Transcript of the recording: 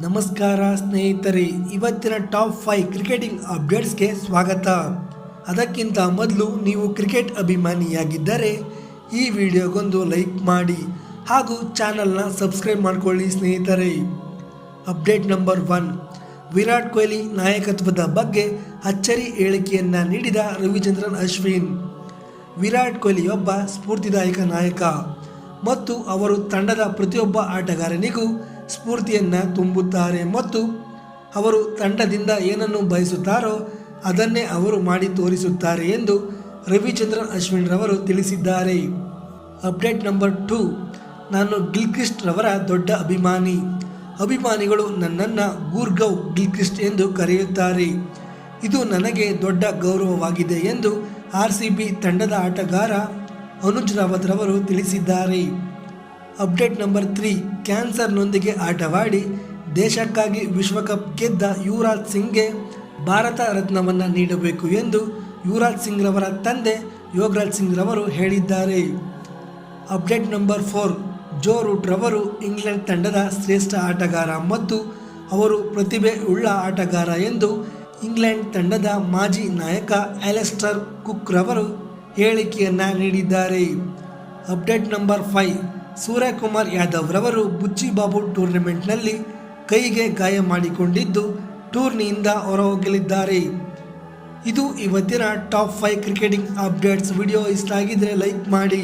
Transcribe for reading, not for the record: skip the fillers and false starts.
ನಮಸ್ಕಾರ ಸ್ನೇಹಿತರೆ, ಇವತ್ತಿನ ಟಾಪ್ 5 ಕ್ರಿಕೆಟಿಂಗ್ ಅಪ್ಡೇಟ್ಸ್ಗೆ ಸ್ವಾಗತ. ಅದಕ್ಕಿಂತ ಮೊದಲು ನೀವು ಕ್ರಿಕೆಟ್ ಅಭಿಮಾನಿಯಾಗಿದ್ದರೆ ಈ ವಿಡಿಯೋಗೊಂದು ಲೈಕ್ ಮಾಡಿ ಹಾಗೂ ಚಾನಲ್ನ ಸಬ್ಸ್ಕ್ರೈಬ್ ಮಾಡಿಕೊಳ್ಳಿ ಸ್ನೇಹಿತರೆ. ಅಪ್ಡೇಟ್ ನಂಬರ್ 1, ವಿರಾಟ್ ಕೊಹ್ಲಿ ನಾಯಕತ್ವದ ಬಗ್ಗೆ ಅಚ್ಚರಿ ಹೇಳಿಕೆಯನ್ನು ನೀಡಿದ ರವಿಚಂದ್ರನ್ ಅಶ್ವಿನ್. ವಿರಾಟ್ ಕೊಹ್ಲಿಯೊಬ್ಬ ಸ್ಫೂರ್ತಿದಾಯಕ ನಾಯಕ ಮತ್ತು ಅವರು ತಂಡದ ಪ್ರತಿಯೊಬ್ಬ ಆಟಗಾರನಿಗೂ ಸ್ಫೂರ್ತಿಯನ್ನು ತುಂಬುತ್ತಾರೆ ಮತ್ತು ಅವರು ತಂಡದಿಂದ ಏನನ್ನು ಬಯಸುತ್ತಾರೋ ಅದನ್ನೇ ಅವರು ಮಾಡಿ ತೋರಿಸುತ್ತಾರೆ ಎಂದು ರವಿಚಂದ್ರನ್ ಅಶ್ವಿನ್ ರವರು ತಿಳಿಸಿದ್ದಾರೆ. ಅಪ್ಡೇಟ್ ನಂಬರ್ 2, ನಾನು ಗಿಲ್ಕ್ರಿಸ್ಟ್ ರವರ ದೊಡ್ಡ ಅಭಿಮಾನಿಗಳು ನನ್ನನ್ನು ಗೂರ್ಗವ್ ಗಿಲ್ಕ್ರಿಸ್ಟ್ ಎಂದು ಕರೆಯುತ್ತಾರೆ. ಇದು ನನಗೆ ದೊಡ್ಡ ಗೌರವವಾಗಿದೆ ಎಂದು RCB ತಂಡದ ಆಟಗಾರ ಅನುಜ್ ರಾವತ್ ರವರು ತಿಳಿಸಿದ್ದಾರೆ. ಅಪ್ಡೇಟ್ ನಂಬರ್ 3, ಕ್ಯಾನ್ಸರ್ನೊಂದಿಗೆ ಆಟವಾಡಿ ದೇಶಕ್ಕಾಗಿ ವಿಶ್ವಕಪ್ ಗೆದ್ದ ಯುವರಾಜ್ ಸಿಂಗ್ಗೆ ಭಾರತ ರತ್ನವನ್ನು ನೀಡಬೇಕು ಎಂದು ಯುವರಾಜ್ ಸಿಂಗ್ ರವರ ತಂದೆ ಯೋಗರಾಜ್ ಸಿಂಗ್ ರವರು ಹೇಳಿದ್ದಾರೆ. ಅಪ್ಡೇಟ್ ನಂಬರ್ 4, ಜೋ ರೂಟ್ ರವರು ಇಂಗ್ಲೆಂಡ್ ತಂಡದ ಶ್ರೇಷ್ಠ ಆಟಗಾರ ಮತ್ತು ಅವರು ಪ್ರತಿಭೆ ಉಳ್ಳ ಆಟಗಾರ ಎಂದು ಇಂಗ್ಲೆಂಡ್ ತಂಡದ ಮಾಜಿ ನಾಯಕ ಅಲೆಸ್ಟರ್ ಕುಕ್ ರವರು ಹೇಳಿಕೆಯನ್ನು ನೀಡಿದ್ದಾರೆ. ಅಪ್ಡೇಟ್ ನಂಬರ್ 5, ಸೂರ್ಯಕುಮಾರ್ ಯಾದವ್ ರವರು ಬುಚ್ಚಿಬಾಬು ಟೂರ್ನಮೆಂಟ್ನಲ್ಲಿ ಕೈಗೆ ಗಾಯ ಮಾಡಿಕೊಂಡಿದ್ದು ಟೂರ್ನಿಯಿಂದ ಹೊರಹೋಗಲಿದ್ದಾರೆ. ಇದು ಇವತ್ತಿನ ಟಾಪ್ 5 ಕ್ರಿಕೆಟಿಂಗ್ ಅಪ್ಡೇಟ್ಸ್. ವಿಡಿಯೋ ಇಷ್ಟ ಆಗಿದ್ರೆ ಲೈಕ್ ಮಾಡಿ.